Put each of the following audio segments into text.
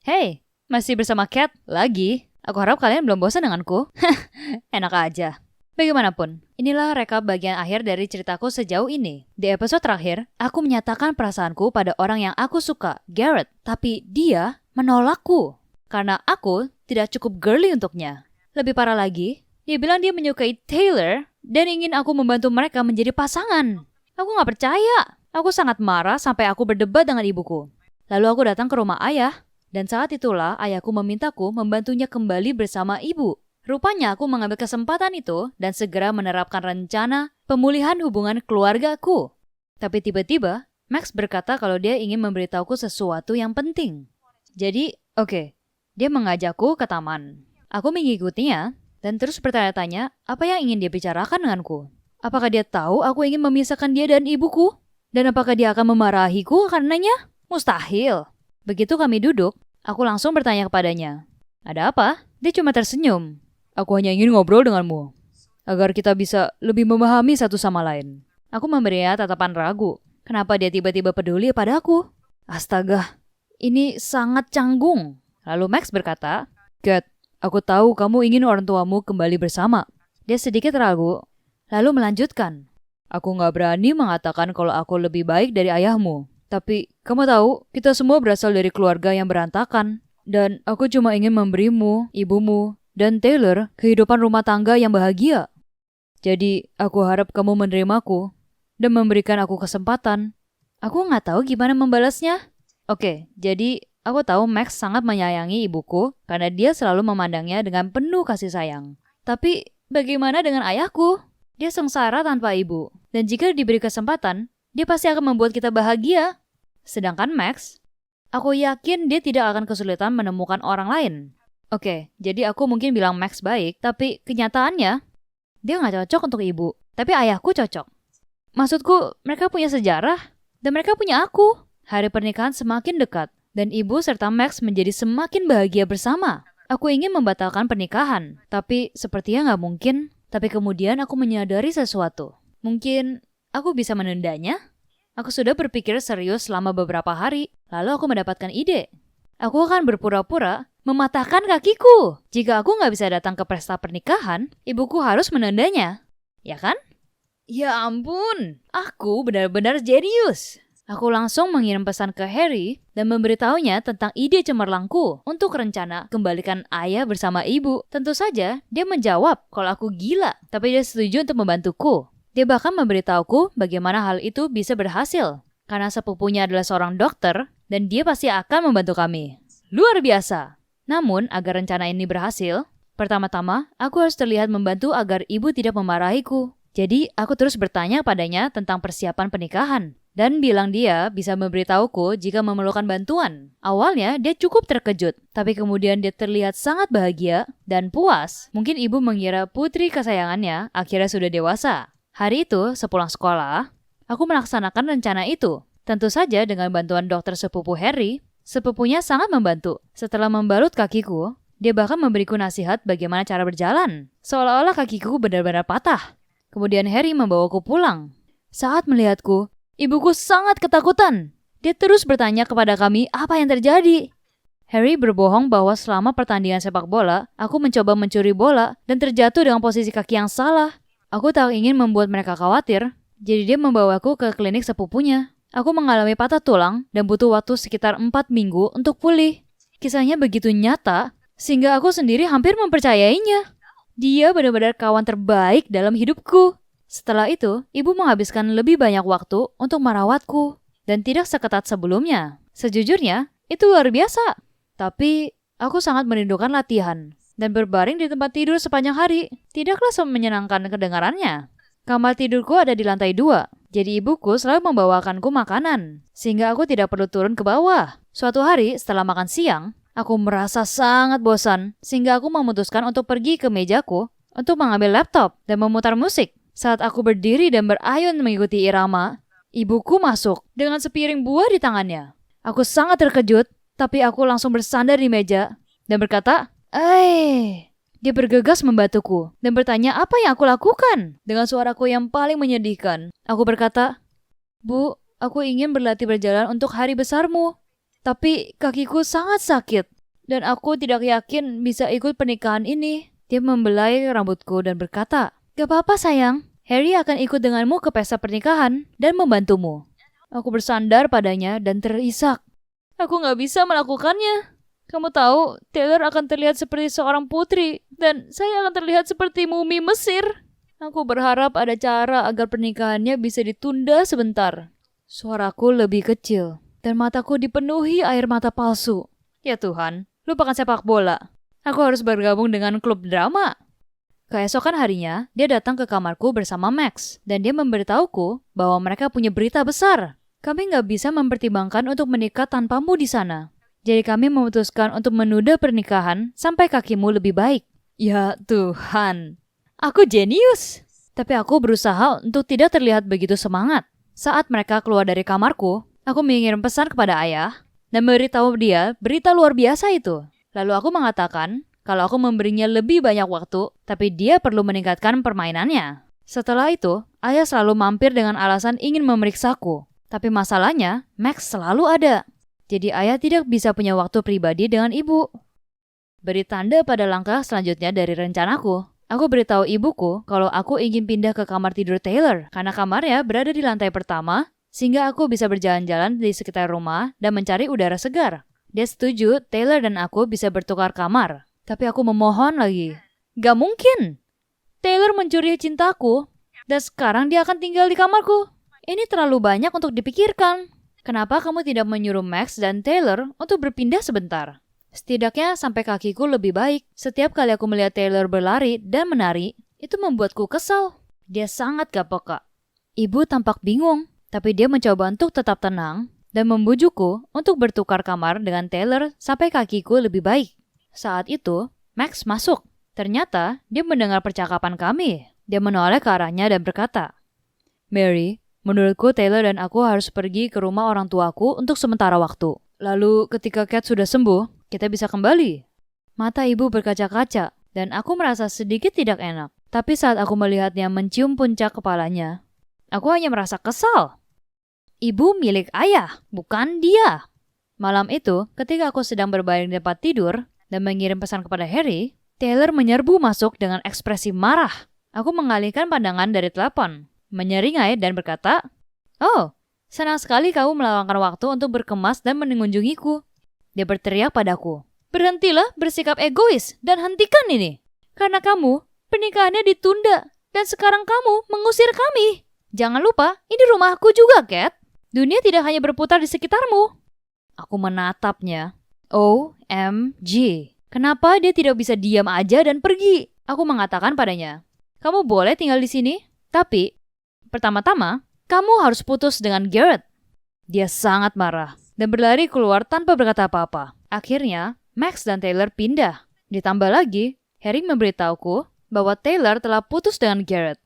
Hey, masih bersama Cat? Lagi? Aku harap kalian belum bosan denganku. Enak aja. Bagaimanapun, inilah rekap bagian akhir dari ceritaku sejauh ini. Di episode terakhir, aku menyatakan perasaanku pada orang yang aku suka, Garrett. Tapi dia menolakku. Karena aku tidak cukup girly untuknya. Lebih parah lagi, dia bilang dia menyukai Taylor dan ingin aku membantu mereka menjadi pasangan. Aku gak percaya. Aku sangat marah sampai aku berdebat dengan ibuku. Lalu aku datang ke rumah ayah. Dan saat itulah ayahku memintaku membantunya kembali bersama ibu. Rupanya aku mengambil kesempatan itu dan segera menerapkan rencana pemulihan hubungan keluargaku. Tapi tiba-tiba, Max berkata kalau dia ingin memberitahuku sesuatu yang penting. Jadi, oke, dia mengajakku ke taman. Aku mengikutinya dan terus bertanya-tanya apa yang ingin dia bicarakan denganku. Apakah dia tahu aku ingin memisahkan dia dan ibuku? Dan apakah dia akan memarahiku karenanya? Mustahil. Begitu kami duduk, aku langsung bertanya kepadanya. Ada apa? Dia cuma tersenyum. Aku hanya ingin ngobrol denganmu, agar kita bisa lebih memahami satu sama lain. Aku memberinya tatapan ragu. Kenapa dia tiba-tiba peduli padaku? Astaga, ini sangat canggung. Lalu Max berkata, Kat, aku tahu kamu ingin orang tuamu kembali bersama. Dia sedikit ragu, lalu melanjutkan. Aku gak berani mengatakan kalau aku lebih baik dari ayahmu. Tapi, kamu tahu, kita semua berasal dari keluarga yang berantakan. Dan aku cuma ingin memberimu, ibumu, dan Taylor kehidupan rumah tangga yang bahagia. Jadi, aku harap kamu menerimaku dan memberikan aku kesempatan. Aku nggak tahu gimana membalasnya. Oke, jadi aku tahu Max sangat menyayangi ibuku karena dia selalu memandangnya dengan penuh kasih sayang. Tapi, bagaimana dengan ayahku? Dia sengsara tanpa ibu. Dan jika diberi kesempatan, dia pasti akan membuat kita bahagia. Sedangkan Max, aku yakin dia tidak akan kesulitan menemukan orang lain. Oke, jadi aku mungkin bilang Max baik, tapi kenyataannya, dia gak cocok untuk ibu. Tapi ayahku cocok. Maksudku, mereka punya sejarah, dan mereka punya aku. Hari pernikahan semakin dekat, dan ibu serta Max menjadi semakin bahagia bersama. Aku ingin membatalkan pernikahan, tapi sepertinya gak mungkin. Tapi kemudian aku menyadari sesuatu. Mungkin aku bisa menundanya? Aku sudah berpikir serius selama beberapa hari, lalu aku mendapatkan ide. Aku akan berpura-pura mematahkan kakiku. Jika aku nggak bisa datang ke pesta pernikahan, ibuku harus menundanya. Ya kan? Ya ampun, aku benar-benar jenius. Aku langsung mengirim pesan ke Harry dan memberitahunya tentang ide cemerlangku untuk rencana kembalikan ayah bersama ibu. Tentu saja, dia menjawab kalau aku gila, tapi dia setuju untuk membantuku. Dia bahkan memberitahuku bagaimana hal itu bisa berhasil. Karena sepupunya adalah seorang dokter, dan dia pasti akan membantu kami. Luar biasa. Namun, agar rencana ini berhasil, pertama-tama, aku harus terlihat membantu agar ibu tidak memarahiku. Jadi, aku terus bertanya padanya tentang persiapan pernikahan. Dan bilang dia bisa memberitahuku jika memerlukan bantuan. Awalnya, dia cukup terkejut. Tapi kemudian dia terlihat sangat bahagia dan puas. Mungkin ibu mengira putri kesayangannya akhirnya sudah dewasa. Hari itu, sepulang sekolah, aku melaksanakan rencana itu. Tentu saja dengan bantuan dokter sepupu Harry, sepupunya sangat membantu. Setelah membalut kakiku, dia bahkan memberiku nasihat bagaimana cara berjalan. Seolah-olah kakiku benar-benar patah. Kemudian Harry membawaku pulang. Saat melihatku, ibuku sangat ketakutan. Dia terus bertanya kepada kami apa yang terjadi. Harry berbohong bahwa selama pertandingan sepak bola, aku mencoba mencuri bola dan terjatuh dengan posisi kaki yang salah. Aku tak ingin membuat mereka khawatir, jadi dia membawaku ke klinik sepupunya. Aku mengalami patah tulang dan butuh waktu sekitar 4 minggu untuk pulih. Kisahnya begitu nyata, sehingga aku sendiri hampir mempercayainya. Dia benar-benar kawan terbaik dalam hidupku. Setelah itu, ibu menghabiskan lebih banyak waktu untuk merawatku, dan tidak seketat sebelumnya. Sejujurnya, itu luar biasa. Tapi, aku sangat merindukan latihan. Dan berbaring di tempat tidur sepanjang hari, tidaklah menyenangkan kedengarannya. Kamar tidurku ada di lantai 2, jadi ibuku selalu membawakanku makanan, sehingga aku tidak perlu turun ke bawah. Suatu hari setelah makan siang, aku merasa sangat bosan, sehingga aku memutuskan untuk pergi ke mejaku untuk mengambil laptop dan memutar musik. Saat aku berdiri dan berayun mengikuti irama, ibuku masuk dengan sepiring buah di tangannya. Aku sangat terkejut, tapi aku langsung bersandar di meja dan berkata, Dia bergegas membantuku dan bertanya apa yang aku lakukan dengan suaraku yang paling menyedihkan. Aku berkata, Bu, aku ingin berlatih berjalan untuk hari besarmu. Tapi kakiku sangat sakit. Dan aku tidak yakin bisa ikut pernikahan ini. Dia membelai rambutku dan berkata, "Gak apa-apa sayang, Harry akan ikut denganmu ke pesta pernikahan dan membantumu." Aku bersandar padanya dan terisak. Aku gak bisa melakukannya. Kamu tahu, Taylor akan terlihat seperti seorang putri, dan saya akan terlihat seperti mumi Mesir. Aku berharap ada cara agar pernikahannya bisa ditunda sebentar. Suaraku lebih kecil, dan mataku dipenuhi air mata palsu. Ya Tuhan, lupakan sepak bola. Aku harus bergabung dengan klub drama. Keesokan harinya, dia datang ke kamarku bersama Max, dan dia memberitahuku bahwa mereka punya berita besar. Kami nggak bisa mempertimbangkan untuk menikah tanpamu di sana. Jadi kami memutuskan untuk menunda pernikahan sampai kakimu lebih baik. Ya Tuhan, aku jenius. Tapi aku berusaha untuk tidak terlihat begitu semangat. Saat mereka keluar dari kamarku, aku mengirim pesan kepada ayah dan memberitahu dia berita luar biasa itu. Lalu aku mengatakan kalau aku memberinya lebih banyak waktu, tapi dia perlu meningkatkan permainannya. Setelah itu, ayah selalu mampir dengan alasan ingin memeriksaku. Tapi masalahnya, Max selalu ada. Jadi ayah tidak bisa punya waktu pribadi dengan ibu. Beri tanda pada langkah selanjutnya dari rencanaku. Aku beritahu ibuku kalau aku ingin pindah ke kamar tidur Taylor karena kamarnya berada di lantai pertama, sehingga aku bisa berjalan-jalan di sekitar rumah dan mencari udara segar. Dia setuju Taylor dan aku bisa bertukar kamar. Tapi aku memohon lagi. Gak mungkin. Taylor mencuri cintaku, dan sekarang dia akan tinggal di kamarku. Ini terlalu banyak untuk dipikirkan. Kenapa kamu tidak menyuruh Max dan Taylor untuk berpindah sebentar? Setidaknya sampai kakiku lebih baik. Setiap kali aku melihat Taylor berlari dan menari, itu membuatku kesal. Dia sangat gak peka. Ibu tampak bingung, tapi dia mencoba untuk tetap tenang dan membujukku untuk bertukar kamar dengan Taylor sampai kakiku lebih baik. Saat itu, Max masuk. Ternyata, dia mendengar percakapan kami. Dia menoleh ke arahnya dan berkata, "Mary, menurutku Taylor dan aku harus pergi ke rumah orang tuaku untuk sementara waktu. Lalu ketika Cat sudah sembuh, kita bisa kembali." Mata ibu berkaca-kaca, dan aku merasa sedikit tidak enak. Tapi saat aku melihatnya mencium puncak kepalanya, aku hanya merasa kesal. Ibu milik ayah, bukan dia. Malam itu, ketika aku sedang berbaring di tempat tidur dan mengirim pesan kepada Harry, Taylor menyerbu masuk dengan ekspresi marah. Aku mengalihkan pandangan dari telepon, menyeringai dan berkata, "Oh, senang sekali kamu meluangkan waktu untuk berkemas dan mengunjungiku." Dia berteriak padaku, "Berhentilah bersikap egois dan hentikan ini. Karena kamu, pernikahannya ditunda dan sekarang kamu mengusir kami. Jangan lupa, ini rumahku juga, Cat. Dunia tidak hanya berputar di sekitarmu." Aku menatapnya. OMG. Kenapa dia tidak bisa diam aja dan pergi? Aku mengatakan padanya, "Kamu boleh tinggal di sini, tapi pertama-tama, kamu harus putus dengan Garrett." Dia sangat marah dan berlari keluar tanpa berkata apa-apa. Akhirnya, Max dan Taylor pindah. Ditambah lagi, Harry memberitahuku bahwa Taylor telah putus dengan Garrett.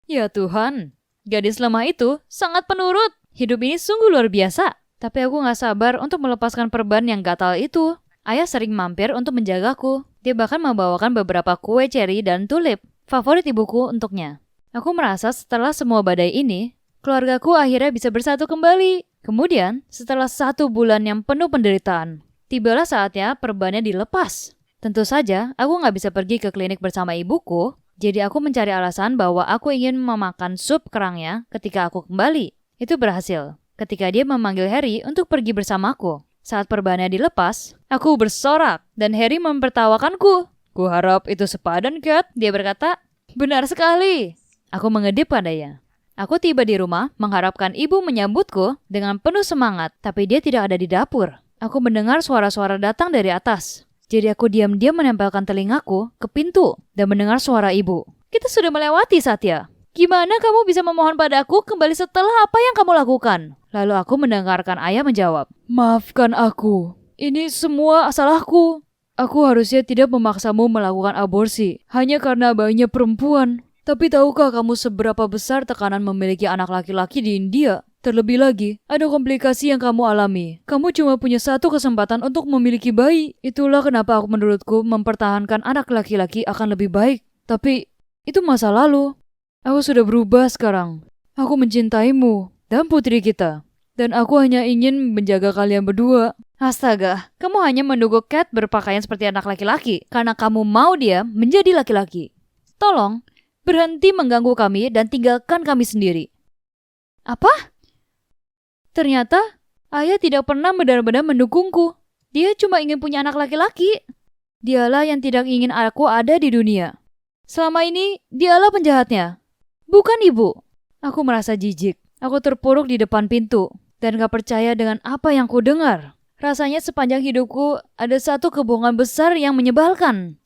Ya Tuhan, gadis lemah itu sangat penurut. Hidup ini sungguh luar biasa. Tapi aku gak sabar untuk melepaskan perban yang gatal itu. Ayah sering mampir untuk menjagaku. Dia bahkan membawakan beberapa kue ceri dan tulip, favorit ibuku untuknya. Aku merasa setelah semua badai ini, keluargaku akhirnya bisa bersatu kembali. Kemudian, setelah 1 bulan yang penuh penderitaan, tibalah saatnya perbannya dilepas. Tentu saja, aku gak bisa pergi ke klinik bersama ibuku, jadi aku mencari alasan bahwa aku ingin memakan sup kerangnya ketika aku kembali. Itu berhasil. Ketika dia memanggil Harry untuk pergi bersamaku. Saat perbannya dilepas, aku bersorak dan Harry mempertawakanku. "Kuharap itu sepadan, Cat," dia berkata. "Benar sekali." Aku mengedip padanya. Aku tiba di rumah mengharapkan ibu menyambutku dengan penuh semangat, tapi dia tidak ada di dapur. Aku mendengar suara-suara datang dari atas. Jadi aku diam-diam menempelkan telingaku ke pintu dan mendengar suara ibu. "Kita sudah melewati, Satya. Gimana kamu bisa memohon padaku kembali setelah apa yang kamu lakukan?" Lalu aku mendengarkan ayah menjawab, "Maafkan aku. Ini semua salahku. Aku harusnya tidak memaksamu melakukan aborsi hanya karena bayinya perempuan. Tapi tahukah kamu seberapa besar tekanan memiliki anak laki-laki di India? Terlebih lagi, ada komplikasi yang kamu alami. Kamu cuma punya 1 kesempatan untuk memiliki bayi. Itulah kenapa menurutku mempertahankan anak laki-laki akan lebih baik. Tapi itu masa lalu. Aku sudah berubah sekarang. Aku mencintaimu dan putri kita. Dan aku hanya ingin menjaga kalian berdua. Astaga, kamu hanya mendukung Cat berpakaian seperti anak laki-laki karena kamu mau dia menjadi laki-laki. Tolong, berhenti mengganggu kami dan tinggalkan kami sendiri. Apa? Ternyata, ayah tidak pernah benar-benar mendukungku. Dia cuma ingin punya anak laki-laki. Dialah yang tidak ingin aku ada di dunia. Selama ini, dialah penjahatnya. Bukan ibu. Aku merasa jijik. Aku terpuruk di depan pintu dan gak percaya dengan apa yang ku dengar. Rasanya sepanjang hidupku ada satu kebohongan besar yang menyebalkan.